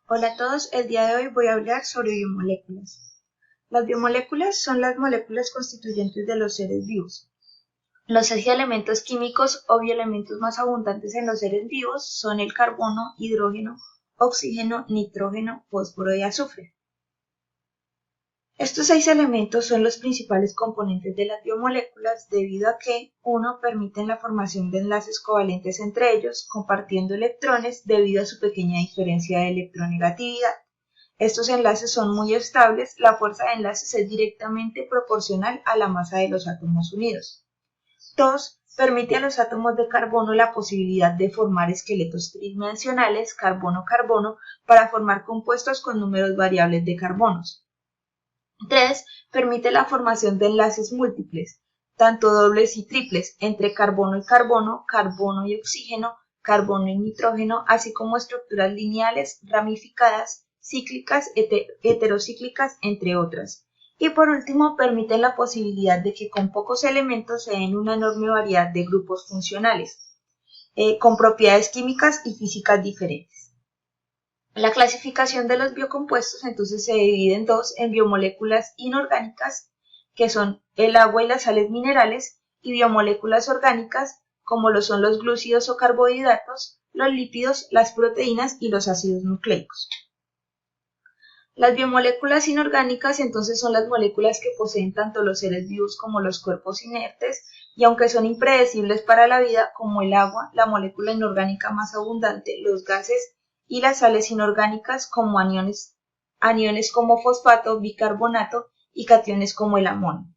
Hola a todos, el día de hoy voy a hablar sobre biomoléculas. Las biomoléculas son las moléculas constituyentes de los seres vivos. Los 6 elementos químicos o bioelementos más abundantes en los seres vivos son el carbono, hidrógeno, oxígeno, nitrógeno, fósforo y azufre. Estos 6 elementos son los principales componentes de las biomoléculas debido a que, 1. Permiten la formación de enlaces covalentes entre ellos, compartiendo electrones debido a su pequeña diferencia de electronegatividad. Estos enlaces son muy estables, la fuerza de enlaces es directamente proporcional a la masa de los átomos unidos. 2. Permite a los átomos de carbono la posibilidad de formar esqueletos tridimensionales carbono-carbono para formar compuestos con números variables de carbonos. 3. Permite la formación de enlaces múltiples, tanto dobles y triples, entre carbono y carbono y oxígeno, carbono y nitrógeno, así como estructuras lineales, ramificadas, cíclicas, heterocíclicas, entre otras. Y por último, permite la posibilidad de que con pocos elementos se den una enorme variedad de grupos funcionales, con propiedades químicas y físicas diferentes. La clasificación de los biocompuestos entonces se divide en dos, en biomoléculas inorgánicas, que son el agua y las sales minerales, y biomoléculas orgánicas, como lo son los glúcidos o carbohidratos, los lípidos, las proteínas y los ácidos nucleicos. Las biomoléculas inorgánicas entonces son las moléculas que poseen tanto los seres vivos como los cuerpos inertes, y aunque son impredecibles para la vida, como el agua, la molécula inorgánica más abundante, los gases y las sales inorgánicas como aniones como fosfato, bicarbonato y cationes como el amonio.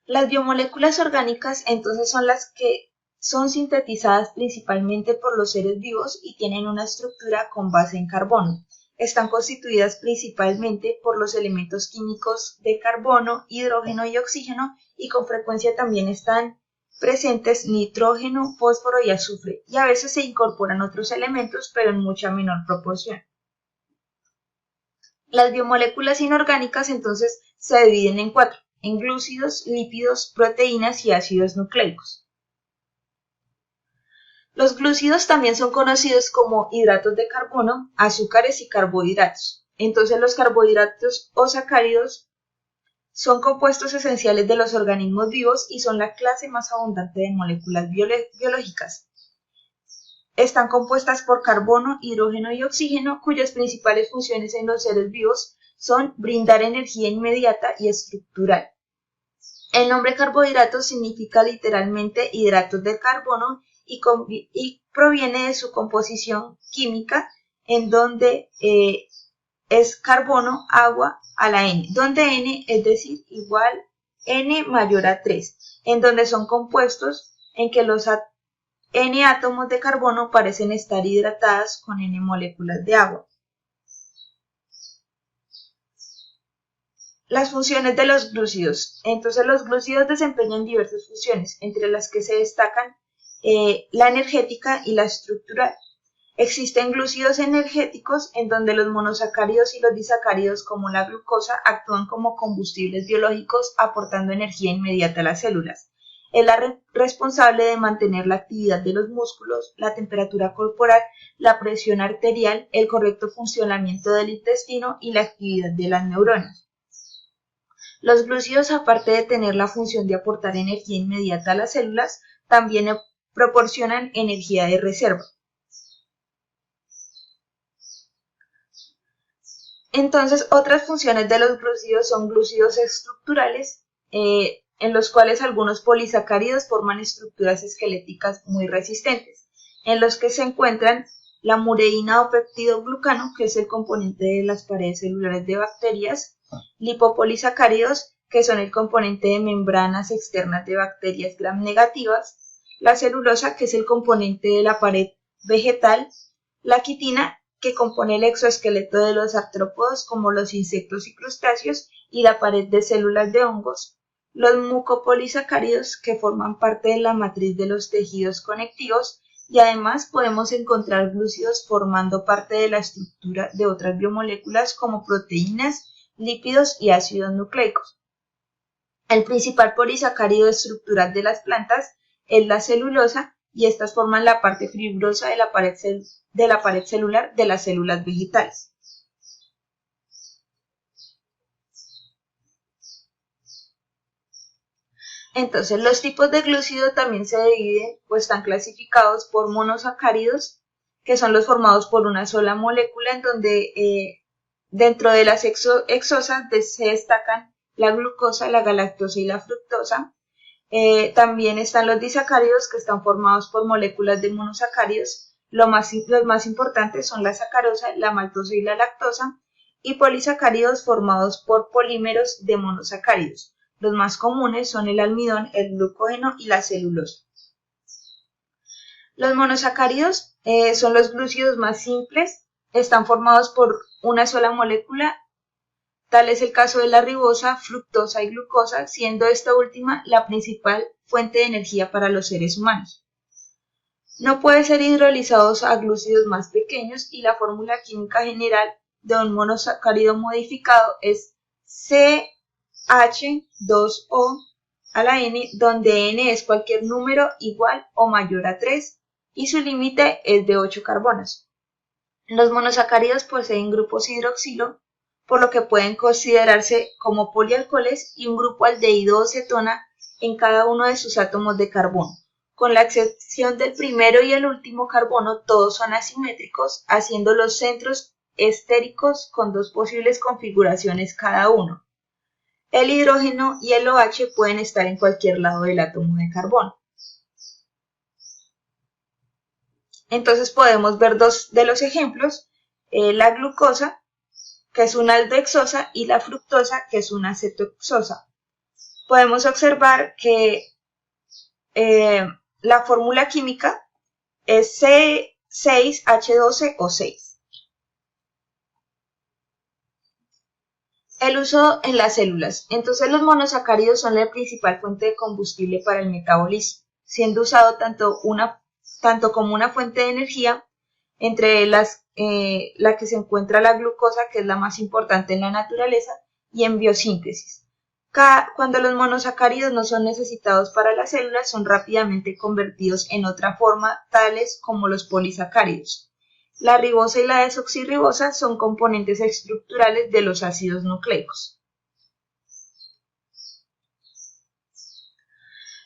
Las biomoléculas orgánicas entonces son las que son sintetizadas principalmente por los seres vivos y tienen una estructura con base en carbono. Están constituidas principalmente por los elementos químicos de carbono, hidrógeno y oxígeno, y con frecuencia también están presentes nitrógeno, fósforo y azufre, y a veces se incorporan otros elementos, pero en mucha menor proporción. Las biomoléculas inorgánicas entonces se dividen en 4, en glúcidos, lípidos, proteínas y ácidos nucleicos. Los glúcidos también son conocidos como hidratos de carbono, azúcares y carbohidratos. Entonces los carbohidratos o sacáridos son compuestos esenciales de los organismos vivos y son la clase más abundante de moléculas biológicas. Están compuestas por carbono, hidrógeno y oxígeno, cuyas principales funciones en los seres vivos son brindar energía inmediata y estructural. El nombre carbohidratos significa literalmente hidratos de carbono y proviene de su composición química, en donde es carbono, agua a la N, donde N es decir igual N mayor a 3, en donde son compuestos en que los N átomos de carbono parecen estar hidratadas con N moléculas de agua. Las funciones de los glúcidos. Entonces los glúcidos desempeñan diversas funciones, entre las que se destacan la energética y la estructural. Existen glúcidos energéticos en donde los monosacáridos y los disacáridos como la glucosa actúan como combustibles biológicos aportando energía inmediata a las células. Es la responsable de mantener la actividad de los músculos, la temperatura corporal, la presión arterial, el correcto funcionamiento del intestino y la actividad de las neuronas. Los glúcidos, aparte de tener la función de aportar energía inmediata a las células, también proporcionan energía de reserva. Entonces, otras funciones de los glúcidos son glúcidos estructurales, en los cuales algunos polisacáridos forman estructuras esqueléticas muy resistentes, en los que se encuentran la mureína o peptidoglucano, que es el componente de las paredes celulares de bacterias, lipopolisacáridos, que son el componente de membranas externas de bacterias gram negativas, la celulosa, que es el componente de la pared vegetal, la quitina, que compone el exoesqueleto de los artrópodos como los insectos y crustáceos, y la pared de células de hongos, los mucopolisacáridos, que forman parte de la matriz de los tejidos conectivos, y además podemos encontrar glúcidos formando parte de la estructura de otras biomoléculas como proteínas, lípidos y ácidos nucleicos. El principal polisacárido estructural de las plantas es la celulosa, y estas forman la parte fibrosa de la pared celular de las células vegetales. Entonces, los tipos de glúcido también se dividen o están clasificados por monosacáridos, que son los formados por una sola molécula, en donde dentro de las exosas se destacan la glucosa, la galactosa y la fructosa. También están los disacáridos, que están formados por moléculas de monosacáridos. Los más importantes son la sacarosa, la maltosa y la lactosa, y polisacáridos formados por polímeros de monosacáridos. Los más comunes son el almidón, el glucógeno y la celulosa. Los monosacáridos son los glúcidos más simples, están formados por una sola molécula. Tal es el caso de la ribosa, fructosa y glucosa, siendo esta última la principal fuente de energía para los seres humanos. No puede ser hidrolizados a glúcidos más pequeños y la fórmula química general de un monosacárido modificado es CH2O a la N, donde N es cualquier número igual o mayor a 3 y su límite es de 8 carbonos. Los monosacáridos poseen grupos hidroxilo, por lo que pueden considerarse como polialcoholes y un grupo aldehído o cetona en cada uno de sus átomos de carbono. Con la excepción del primero y el último carbono, todos son asimétricos, haciendo los centros estéricos con dos posibles configuraciones cada uno. El hidrógeno y el OH pueden estar en cualquier lado del átomo de carbono. Entonces podemos ver dos de los ejemplos, la glucosa, que es una aldohexosa, y la fructosa, que es una cetohexosa. Podemos observar que la fórmula química es C6H12O6. El uso en las células. Entonces los monosacáridos son la principal fuente de combustible para el metabolismo, siendo usado tanto como una fuente de energía, entre la que se encuentra la glucosa, que es la más importante en la naturaleza, y en biosíntesis. Cuando los monosacáridos no son necesitados para las células, son rápidamente convertidos en otra forma, tales como los polisacáridos. La ribosa y la desoxirribosa son componentes estructurales de los ácidos nucleicos.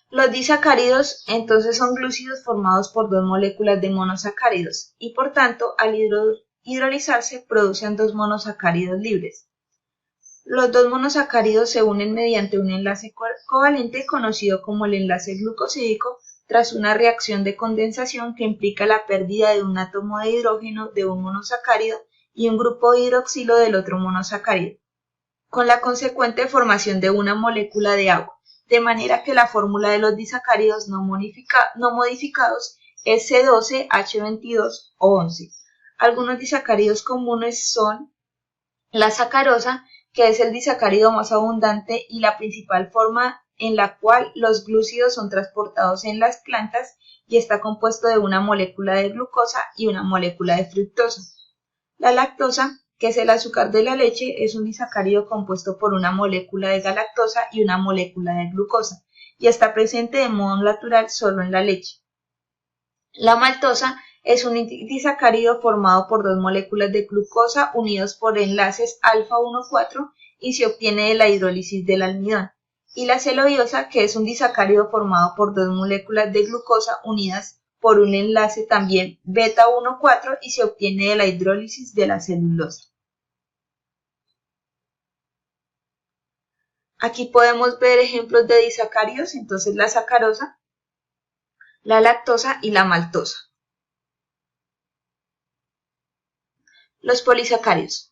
Los disacáridos entonces son glúcidos formados por dos moléculas de monosacáridos y por tanto al hidrolizarse producen dos monosacáridos libres. Los dos monosacáridos se unen mediante un enlace covalente conocido como el enlace glucosídico tras una reacción de condensación que implica la pérdida de un átomo de hidrógeno de un monosacárido y un grupo hidroxilo del otro monosacárido, con la consecuente formación de una molécula de agua, de manera que la fórmula de los disacáridos no modificados es C12H22O11. Algunos disacáridos comunes son la sacarosa, que es el disacárido más abundante y la principal forma en la cual los glúcidos son transportados en las plantas y está compuesto de una molécula de glucosa y una molécula de fructosa. La lactosa, que es el azúcar de la leche, es un disacárido compuesto por una molécula de galactosa y una molécula de glucosa y está presente de modo natural solo en la leche. La maltosa es un disacárido formado por dos moléculas de glucosa unidos por enlaces alfa 1,4 y se obtiene de la hidrólisis del almidón. Y la celulosa, que es un disacárido formado por dos moléculas de glucosa unidas por un enlace también beta 1,4 y se obtiene de la hidrólisis de la celulosa. Aquí podemos ver ejemplos de disacáridos, entonces la sacarosa, la lactosa y la maltosa. Los polisacáridos.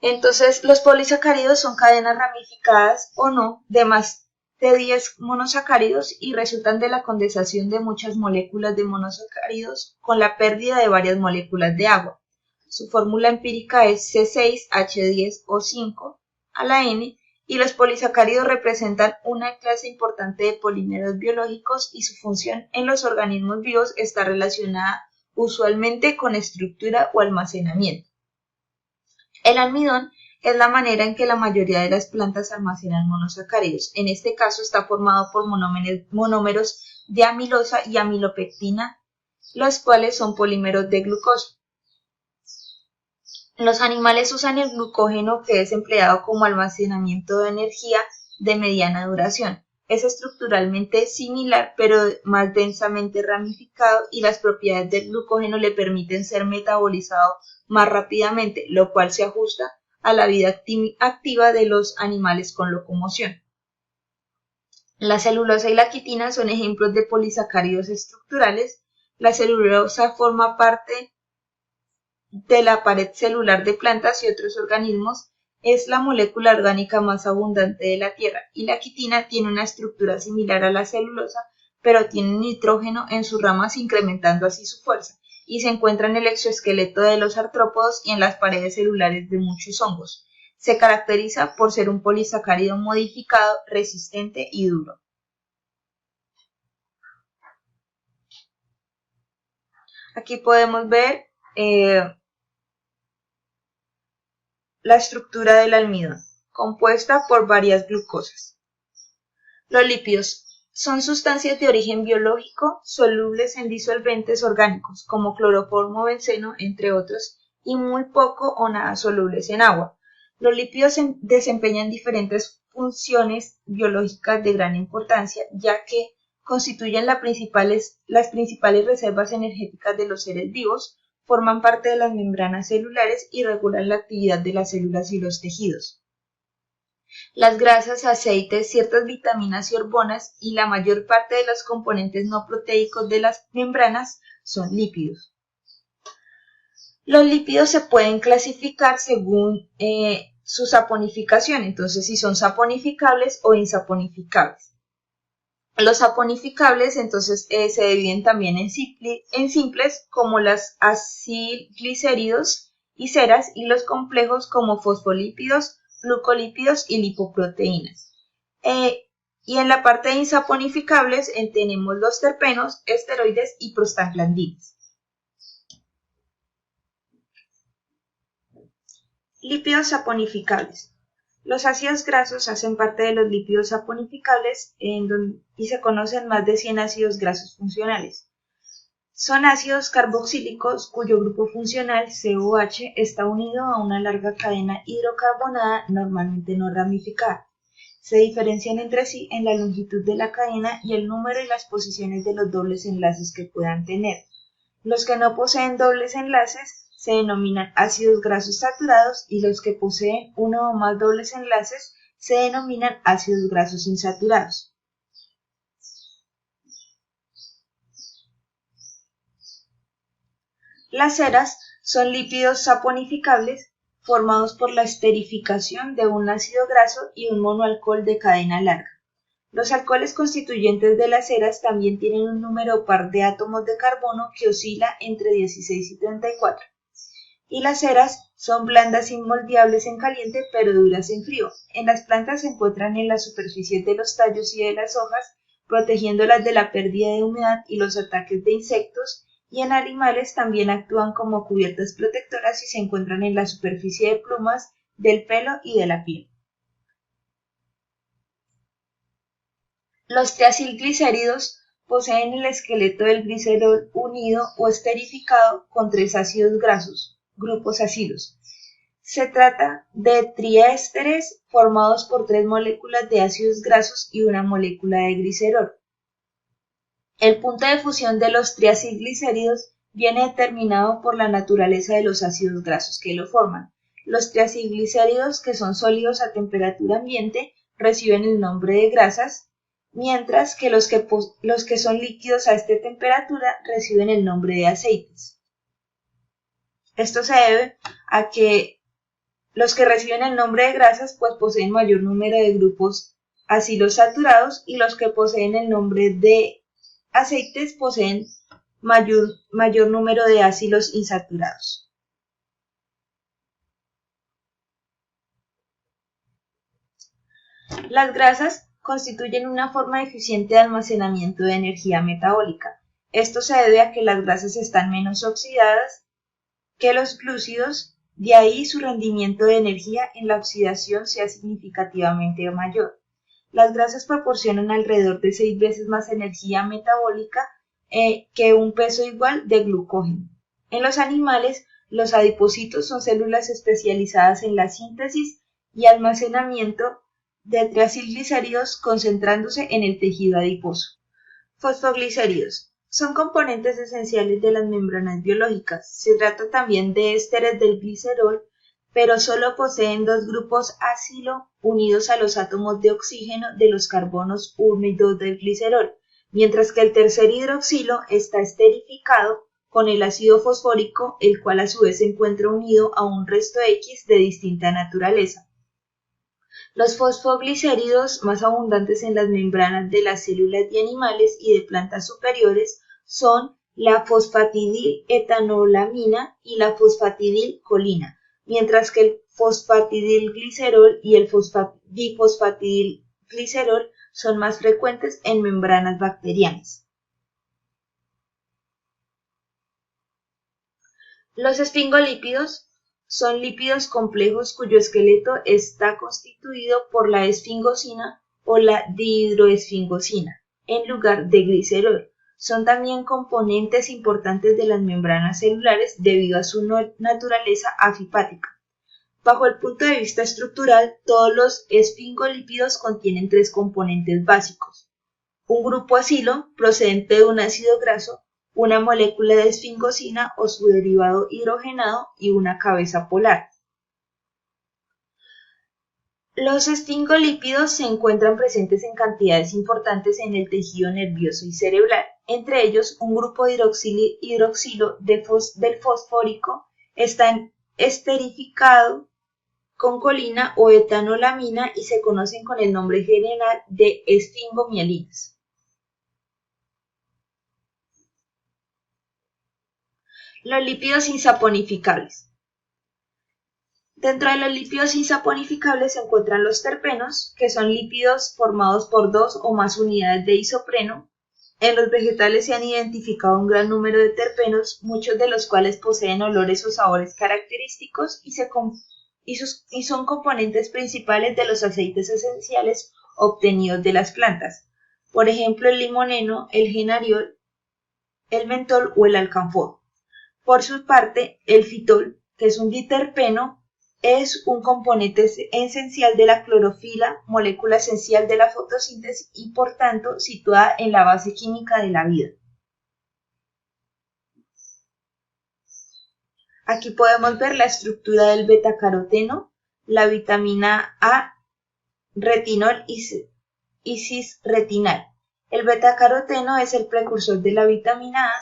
Entonces, los polisacáridos son cadenas ramificadas o no de más de 10 monosacáridos y resultan de la condensación de muchas moléculas de monosacáridos con la pérdida de varias moléculas de agua. Su fórmula empírica es C6H10O5 a la N y los polisacáridos representan una clase importante de polímeros biológicos y su función en los organismos vivos está relacionada usualmente con estructura o almacenamiento. El almidón es la manera en que la mayoría de las plantas almacenan monosacáridos. En este caso está formado por monómeros de amilosa y amilopectina, los cuales son polímeros de glucosa. Los animales usan el glucógeno, que es empleado como almacenamiento de energía de mediana duración. Es estructuralmente similar, pero más densamente ramificado, y las propiedades del glucógeno le permiten ser metabolizado más rápidamente, lo cual se ajusta a la vida activa de los animales con locomoción. La celulosa y la quitina son ejemplos de polisacáridos estructurales. La celulosa forma parte de la pared celular de plantas y otros organismos, es la molécula orgánica más abundante de la Tierra, y la quitina tiene una estructura similar a la celulosa, pero tiene nitrógeno en sus ramas, incrementando así su fuerza, y se encuentra en el exoesqueleto de los artrópodos y en las paredes celulares de muchos hongos. Se caracteriza por ser un polisacárido modificado, resistente y duro. Aquí podemos ver la estructura del almidón, compuesta por varias glucosas. Los lípidos son sustancias de origen biológico solubles en disolventes orgánicos, como cloroformo, benceno, entre otros, y muy poco o nada solubles en agua. Los lípidos desempeñan diferentes funciones biológicas de gran importancia, ya que constituyen las principales reservas energéticas de los seres vivos, forman parte de las membranas celulares y regulan la actividad de las células y los tejidos. Las grasas, aceites, ciertas vitaminas y hormonas y la mayor parte de los componentes no proteicos de las membranas son lípidos. Los lípidos se pueden clasificar según su saponificación, entonces si son saponificables o insaponificables. Los saponificables entonces se dividen también en simples, como las acilglicéridos y ceras, y los complejos como fosfolípidos, glucolípidos y lipoproteínas. Y en la parte de insaponificables tenemos los terpenos, esteroides y prostaglandinas. Lípidos saponificables. Los ácidos grasos hacen parte de los lípidos saponificables y se conocen más de 100 ácidos grasos funcionales. Son ácidos carboxílicos cuyo grupo funcional, COH, está unido a una larga cadena hidrocarbonada normalmente no ramificada. Se diferencian entre sí en la longitud de la cadena y el número y las posiciones de los dobles enlaces que puedan tener. Los que no poseen dobles enlaces se denominan ácidos grasos saturados, y los que poseen uno o más dobles enlaces se denominan ácidos grasos insaturados. Las ceras son lípidos saponificables formados por la esterificación de un ácido graso y un monoalcohol de cadena larga. Los alcoholes constituyentes de las ceras también tienen un número par de átomos de carbono que oscila entre 16 y 34. Y las ceras son blandas y moldeables en caliente, pero duras en frío. En las plantas se encuentran en la superficie de los tallos y de las hojas, protegiéndolas de la pérdida de humedad y los ataques de insectos, y en animales también actúan como cubiertas protectoras y se encuentran en la superficie de plumas, del pelo y de la piel. Los triacilglicéridos poseen el esqueleto del glicerol unido o esterificado con 3 ácidos grasos, grupos acilos. Se trata de triésteres formados por 3 moléculas de ácidos grasos y una molécula de glicerol. El punto de fusión de los triacilglicéridos viene determinado por la naturaleza de los ácidos grasos que lo forman. Los triacilglicéridos, que son sólidos a temperatura ambiente, reciben el nombre de grasas, mientras que los que son líquidos a esta temperatura reciben el nombre de aceites. Esto se debe a que los que reciben el nombre de grasas pues poseen mayor número de grupos acilos saturados, y los que poseen el nombre de aceites poseen mayor número de ácidos insaturados. Las grasas constituyen una forma eficiente de almacenamiento de energía metabólica. Esto se debe a que las grasas están menos oxidadas que los glúcidos, De ahí su rendimiento de energía en la oxidación sea significativamente mayor. Las grasas proporcionan alrededor de 6 veces más energía metabólica que un peso igual de glucógeno. En los animales, los adipocitos son células especializadas en la síntesis y almacenamiento de triacilglicéridos concentrándose en el tejido adiposo. Fosfoglicéridos son componentes esenciales de las membranas biológicas. Se trata también de ésteres del glicerol, pero solo poseen dos grupos acilo unidos a los átomos de oxígeno de los carbonos 1 y 2 del glicerol, mientras que el tercer hidroxilo está esterificado con el ácido fosfórico, el cual a su vez se encuentra unido a un resto X de distinta naturaleza. Los fosfoglicéridos más abundantes en las membranas de las células de animales y de plantas superiores son la fosfatidil-etanolamina y la fosfatidilcolina, mientras que el fosfatidilglicerol y el difosfatidilglicerol son más frecuentes en membranas bacterianas. Los esfingolípidos son lípidos complejos cuyo esqueleto está constituido por la esfingosina o la dihidroesfingosina, en lugar de glicerol. Son también componentes importantes de las membranas celulares debido a su naturaleza afipática. Bajo el punto de vista estructural, todos los esfingolípidos contienen tres componentes básicos: un grupo acilo procedente de un ácido graso, una molécula de esfingosina o su derivado hidrogenado y una cabeza polar. Los esfingolípidos se encuentran presentes en cantidades importantes en el tejido nervioso y cerebral. Entre ellos, un grupo de hidroxilo del fosfórico está esterificado con colina o etanolamina y se conocen con el nombre general de esfingomielinas. Los lípidos insaponificables. Dentro de los lípidos insaponificables se encuentran los terpenos, que son lípidos formados por dos o más unidades de isopreno. En los vegetales se han identificado un gran número de terpenos, muchos de los cuales poseen olores o sabores característicos y son componentes principales de los aceites esenciales obtenidos de las plantas. Por ejemplo, el limoneno, el genariol, el mentol o el alcanfor. Por su parte, el fitol, que es un diterpeno, es un componente esencial de la clorofila, molécula esencial de la fotosíntesis y por tanto situada en la base química de la vida. Aquí podemos ver la estructura del betacaroteno, la vitamina A, retinol y cisretinal. El betacaroteno es el precursor de la vitamina A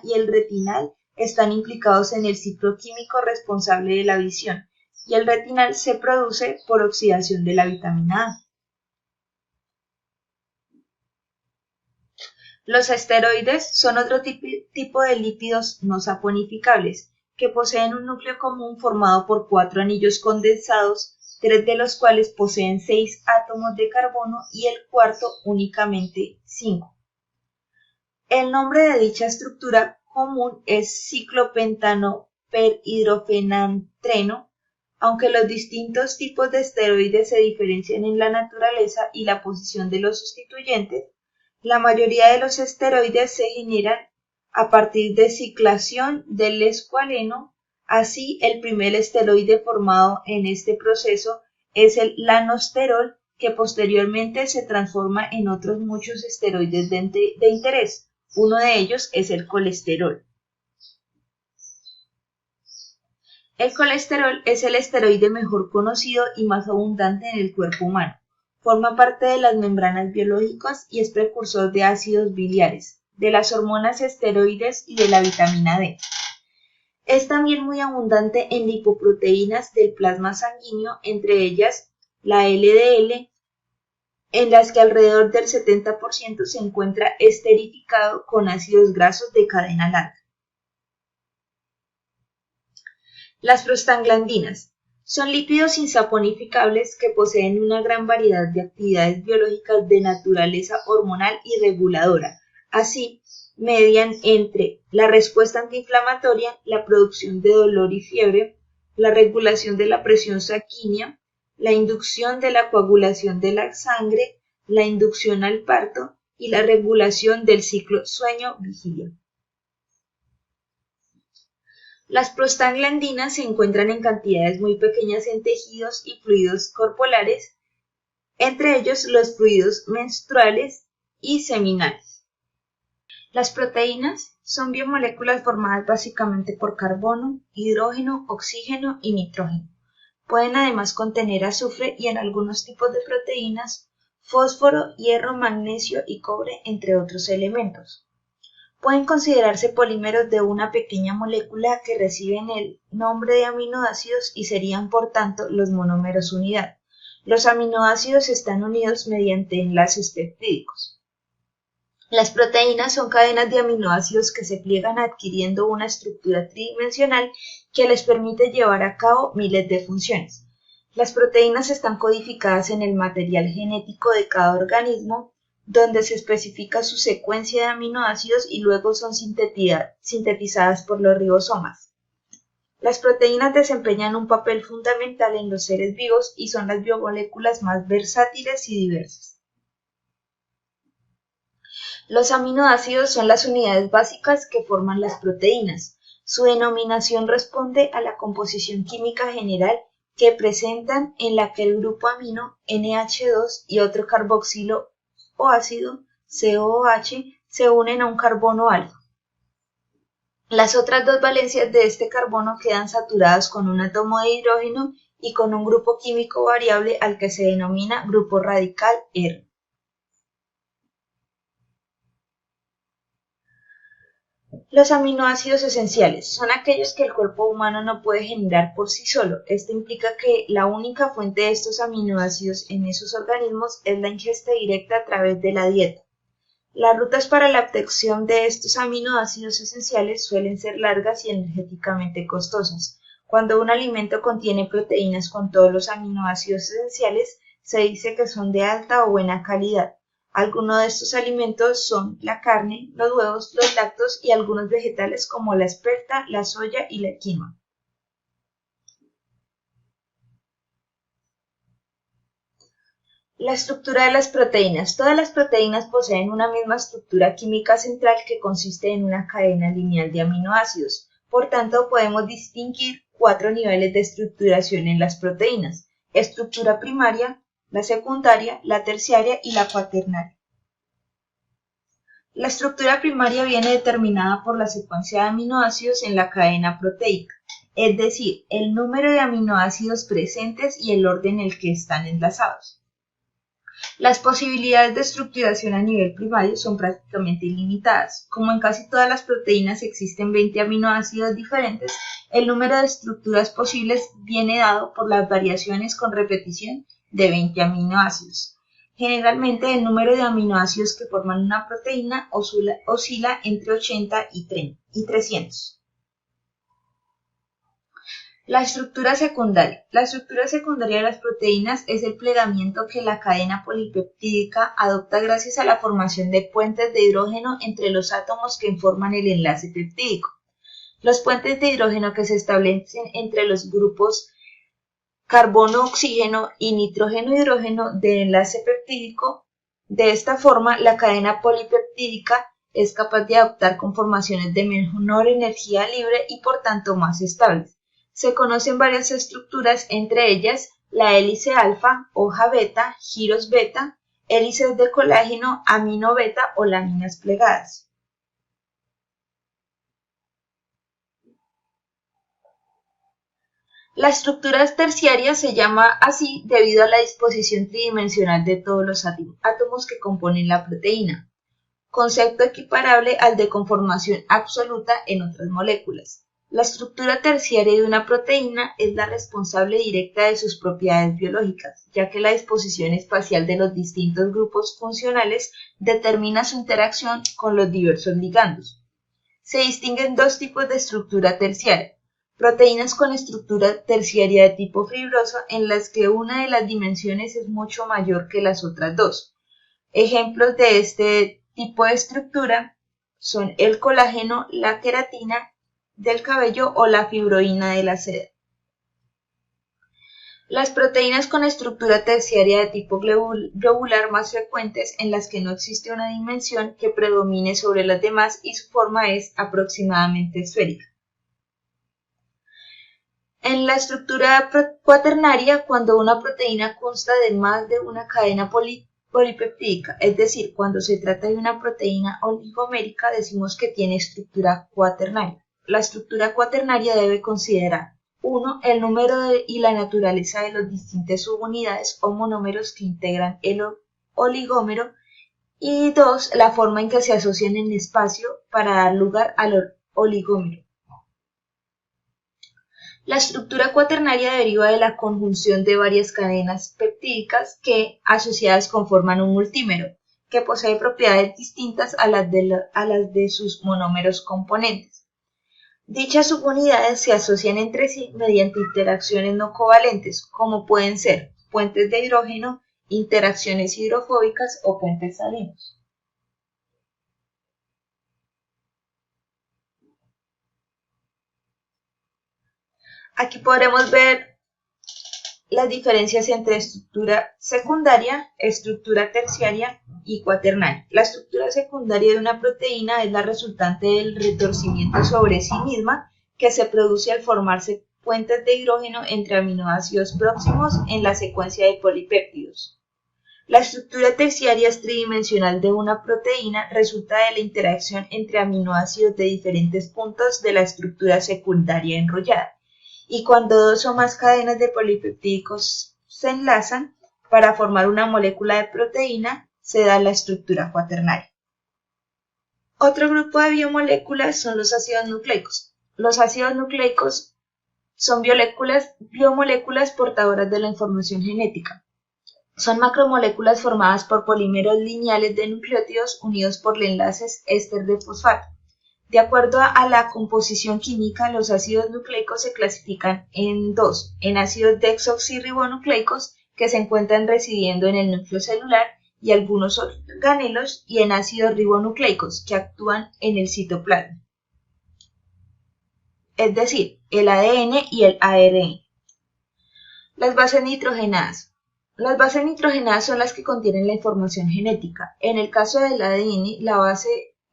y el retinal están implicados en el ciclo químico responsable de la visión, y el retinal se produce por oxidación de la vitamina A. Los esteroides son otro tipo de lípidos no saponificables, que poseen un núcleo común formado por 4 anillos condensados, 3 de los cuales poseen 6 átomos de carbono y el cuarto únicamente 5. El nombre de dicha estructura común es ciclopentanoperhidrofenantreno, aunque los distintos tipos de esteroides se diferencian en la naturaleza y la posición de los sustituyentes. La mayoría de los esteroides se generan a partir de ciclación del escualeno. Así, el primer esteroide formado en este proceso es el lanosterol, que posteriormente se transforma en otros muchos esteroides de interés. Uno de ellos es el colesterol. El colesterol es el esteroide mejor conocido y más abundante en el cuerpo humano. Forma parte de las membranas biológicas y es precursor de ácidos biliares, de las hormonas esteroides y de la vitamina D. Es también muy abundante en lipoproteínas del plasma sanguíneo, entre ellas la LDL, en las que alrededor del 70% se encuentra esterificado con ácidos grasos de cadena larga. Las prostaglandinas son lípidos insaponificables que poseen una gran variedad de actividades biológicas de naturaleza hormonal y reguladora. Así, median entre la respuesta antiinflamatoria, la producción de dolor y fiebre, la regulación de la presión sanguínea, la inducción de la coagulación de la sangre, la inducción al parto y la regulación del ciclo sueño-vigilia. Las prostaglandinas se encuentran en cantidades muy pequeñas en tejidos y fluidos corporales, entre ellos los fluidos menstruales y seminales. Las proteínas son biomoléculas formadas básicamente por carbono, hidrógeno, oxígeno y nitrógeno. Pueden además contener azufre y en algunos tipos de proteínas fósforo, hierro, magnesio y cobre, entre otros elementos. Pueden considerarse polímeros de una pequeña molécula que reciben el nombre de aminoácidos y serían por tanto los monómeros unidad. Los aminoácidos están unidos mediante enlaces peptídicos. Las proteínas son cadenas de aminoácidos que se pliegan adquiriendo una estructura tridimensional que les permite llevar a cabo miles de funciones. Las proteínas están codificadas en el material genético de cada organismo, donde se especifica su secuencia de aminoácidos y luego son sintetizadas por los ribosomas. Las proteínas desempeñan un papel fundamental en los seres vivos y son las biomoléculas más versátiles y diversas. Los aminoácidos son las unidades básicas que forman las proteínas. Su denominación responde a la composición química general que presentan, en la que el grupo amino NH2 y otro carboxilo o ácido COOH se unen a un carbono alfa. Las otras dos valencias de este carbono quedan saturadas con un átomo de hidrógeno y con un grupo químico variable al que se denomina grupo radical R. Los aminoácidos esenciales son aquellos que el cuerpo humano no puede generar por sí solo. Esto implica que la única fuente de estos aminoácidos en esos organismos es la ingesta directa a través de la dieta. Las rutas para la obtención de estos aminoácidos esenciales suelen ser largas y energéticamente costosas. Cuando un alimento contiene proteínas con todos los aminoácidos esenciales, se dice que son de alta o buena calidad. Algunos de estos alimentos son la carne, los huevos, los lácteos y algunos vegetales como la espelta, la soya y la quinoa. La estructura de las proteínas. Todas las proteínas poseen una misma estructura química central que consiste en una cadena lineal de aminoácidos. Por tanto, podemos distinguir 4 niveles de estructuración en las proteínas: estructura primaria, la secundaria, la terciaria y la cuaternaria. La estructura primaria viene determinada por la secuencia de aminoácidos en la cadena proteica, es decir, el número de aminoácidos presentes y el orden en el que están enlazados. Las posibilidades de estructuración a nivel primario son prácticamente ilimitadas. Como en casi todas las proteínas existen 20 aminoácidos diferentes, el número de estructuras posibles viene dado por las variaciones con repetición de 20 aminoácidos. Generalmente el número de aminoácidos que forman una proteína oscila entre 80 y 300. La estructura secundaria. La estructura secundaria de las proteínas es el plegamiento que la cadena polipeptídica adopta gracias a la formación de puentes de hidrógeno entre los átomos que forman el enlace peptídico. Los puentes de hidrógeno que se establecen entre los grupos carbono-oxígeno y nitrógeno-hidrógeno del enlace peptídico. De esta forma, la cadena polipeptídica es capaz de adoptar conformaciones de menor energía libre y por tanto más estables. Se conocen varias estructuras, entre ellas la hélice alfa, hoja beta, giros beta, hélices de colágeno, amino beta o láminas plegadas. La estructura terciaria se llama así debido a la disposición tridimensional de todos los átomos que componen la proteína, concepto equiparable al de conformación absoluta en otras moléculas. La estructura terciaria de una proteína es la responsable directa de sus propiedades biológicas, ya que la disposición espacial de los distintos grupos funcionales determina su interacción con los diversos ligandos. Se distinguen dos tipos de estructura terciaria: proteínas con estructura terciaria de tipo fibroso, en las que una de las dimensiones es mucho mayor que las otras dos. Ejemplos de este tipo de estructura son el colágeno, la queratina del cabello o la fibroína de la seda. Las proteínas con estructura terciaria de tipo globular más frecuentes en las que no existe una dimensión que predomine sobre las demás y su forma es aproximadamente esférica. En la estructura cuaternaria, cuando una proteína consta de más de una cadena polipeptídica, es decir, cuando se trata de una proteína oligomérica, decimos que tiene estructura cuaternaria. La estructura cuaternaria debe considerar 1. El número y la naturaleza de las distintas subunidades o monómeros que integran el oligómero y 2. La forma en que se asocian en el espacio para dar lugar al oligómero. La estructura cuaternaria deriva de la conjunción de varias cadenas peptídicas que, asociadas, conforman un multímero, que posee propiedades distintas a las de sus monómeros componentes. Dichas subunidades se asocian entre sí mediante interacciones no covalentes, como pueden ser puentes de hidrógeno, interacciones hidrofóbicas o puentes salinos. Aquí podremos ver las diferencias entre estructura secundaria, estructura terciaria y cuaternaria. La estructura secundaria de una proteína es la resultante del retorcimiento sobre sí misma que se produce al formarse puentes de hidrógeno entre aminoácidos próximos en la secuencia de polipéptidos. La estructura terciaria es tridimensional de una proteína resulta de la interacción entre aminoácidos de diferentes puntos de la estructura secundaria enrollada. Y cuando dos o más cadenas de polipeptídicos se enlazan para formar una molécula de proteína, se da la estructura cuaternaria. Otro grupo de biomoléculas son los ácidos nucleicos. Los ácidos nucleicos son biomoléculas portadoras de la información genética. Son macromoléculas formadas por polímeros lineales de nucleótidos unidos por enlaces éster de fosfato. De acuerdo a la composición química, los ácidos nucleicos se clasifican en dos, en ácidos desoxirribonucleicos que se encuentran residiendo en el núcleo celular y algunos organelos y en ácidos ribonucleicos que actúan en el citoplasma, es decir, el ADN y el ARN. Las bases nitrogenadas. Las bases nitrogenadas son las que contienen la información genética. En el caso del ADN,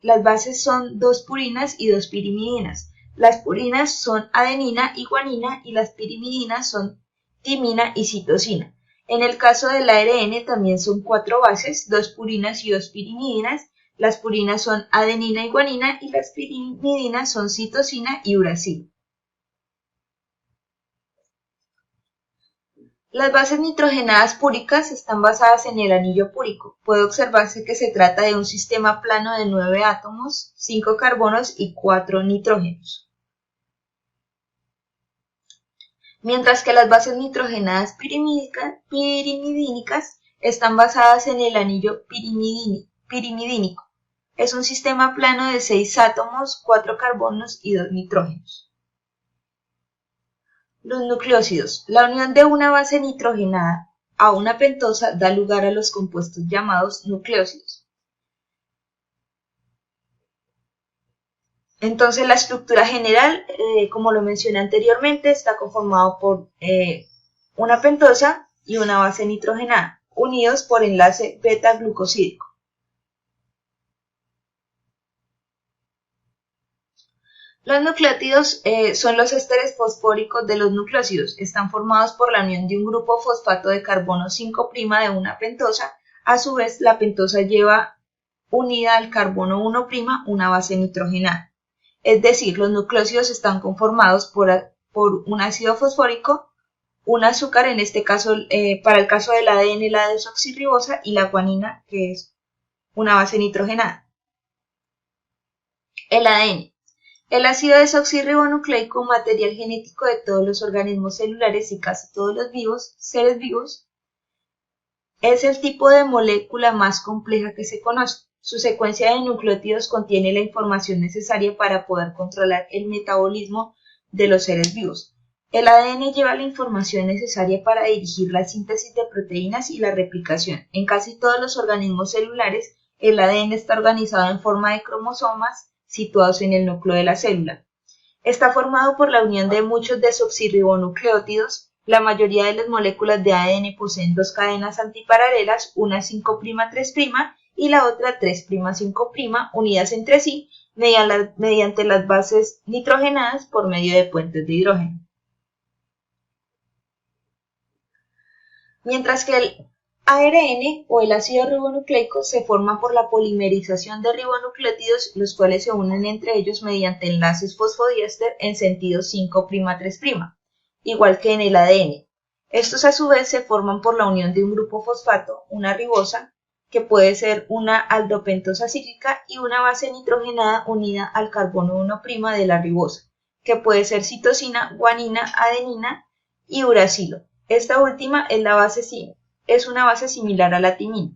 las bases son 2 purinas y 2 pirimidinas. Las purinas son adenina y guanina y las pirimidinas son timina y citosina. En el caso del ARN también son 4 bases, 2 purinas y 2 pirimidinas. Las purinas son adenina y guanina y las pirimidinas son citosina y uracilo. Las bases nitrogenadas púricas están basadas en el anillo púrico. Puede observarse que se trata de un sistema plano de 9 átomos, 5 carbonos y 4 nitrógenos. Mientras que las bases nitrogenadas pirimidínicas están basadas en el anillo pirimidínico. Es un sistema plano de 6 átomos, 4 carbonos y 2 nitrógenos. Los nucleósidos. La unión de una base nitrogenada a una pentosa da lugar a los compuestos llamados nucleósidos. Entonces la estructura general, como lo mencioné anteriormente, está conformado por una pentosa y una base nitrogenada, unidos por enlace beta-glucosídico. Los nucleótidos son los ésteres fosfóricos de los nucleósidos. Están formados por la unión de un grupo fosfato de carbono 5' de una pentosa. A su vez, la pentosa lleva unida al carbono 1' una base nitrogenada. Es decir, los nucleósidos están conformados por un ácido fosfórico, un azúcar, en este caso, para el caso del ADN, la desoxirribosa, y la guanina, que es una base nitrogenada. El ADN. El ácido desoxirribonucleico, material genético de todos los organismos celulares y casi todos los seres vivos, es el tipo de molécula más compleja que se conoce. Su secuencia de nucleótidos contiene la información necesaria para poder controlar el metabolismo de los seres vivos. El ADN lleva la información necesaria para dirigir la síntesis de proteínas y la replicación. En casi todos los organismos celulares, el ADN está organizado en forma de cromosomas situados en el núcleo de la célula. Está formado por la unión de muchos desoxirribonucleótidos La mayoría de las moléculas de ADN poseen dos cadenas antiparalelas, una 5'3' y la otra 3'5', unidas entre sí mediante las bases nitrogenadas por medio de puentes de hidrógeno. Mientras que el ARN o el ácido ribonucleico se forma por la polimerización de ribonucleótidos, los cuales se unen entre ellos mediante enlaces fosfodiéster en sentido 5'3', igual que en el ADN. Estos a su vez se forman por la unión de un grupo fosfato, una ribosa, que puede ser una aldopentosa cíclica, y una base nitrogenada unida al carbono 1' de la ribosa, que puede ser citosina, guanina, adenina y uracilo. Esta última es una base similar a la timina.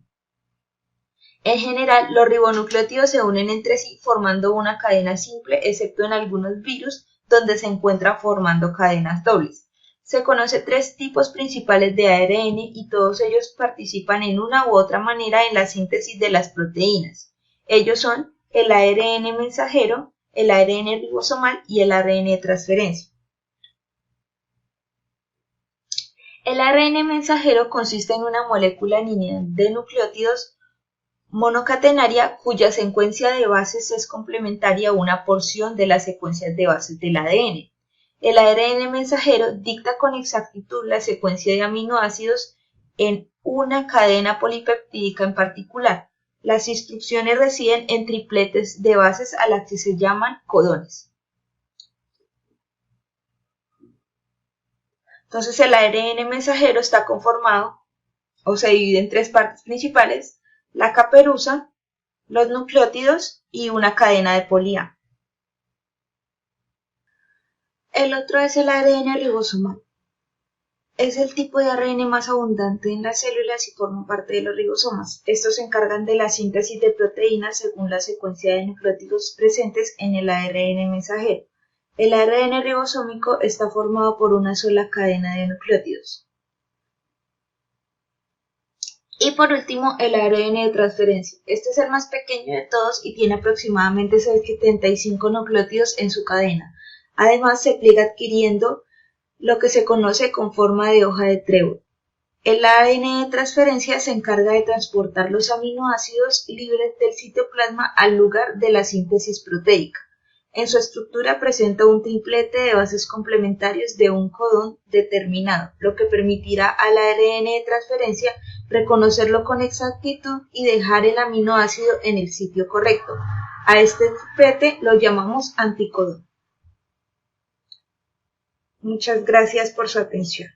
En general, los ribonucleótidos se unen entre sí formando una cadena simple, excepto en algunos virus, donde se encuentra formando cadenas dobles. Se conocen tres tipos principales de ARN y todos ellos participan en una u otra manera en la síntesis de las proteínas. Ellos son el ARN mensajero, el ARN ribosomal y el ARN de transferencia. El ARN mensajero consiste en una molécula lineal de nucleótidos monocatenaria cuya secuencia de bases es complementaria a una porción de las secuencias de bases del ADN. El ARN mensajero dicta con exactitud la secuencia de aminoácidos en una cadena polipeptídica en particular. Las instrucciones residen en tripletes de bases a las que se llaman codones. Entonces el ARN mensajero está conformado o se divide en tres partes principales: la caperuza, los nucleótidos y una cadena de poli-A. El otro es el ARN ribosomal. Es el tipo de ARN más abundante en las células y forma parte de los ribosomas. Estos se encargan de la síntesis de proteínas según la secuencia de nucleótidos presentes en el ARN mensajero. El ARN ribosómico está formado por una sola cadena de nucleótidos. Y por último, el ARN de transferencia. Este es el más pequeño de todos y tiene aproximadamente 75 nucleótidos en su cadena. Además, se pliega adquiriendo lo que se conoce con forma de hoja de trébol. El ARN de transferencia se encarga de transportar los aminoácidos libres del citoplasma al lugar de la síntesis proteica. En su estructura presenta un triplete de bases complementarios de un codón determinado, lo que permitirá al ARN de transferencia reconocerlo con exactitud y dejar el aminoácido en el sitio correcto. A este triplete lo llamamos anticodón. Muchas gracias por su atención.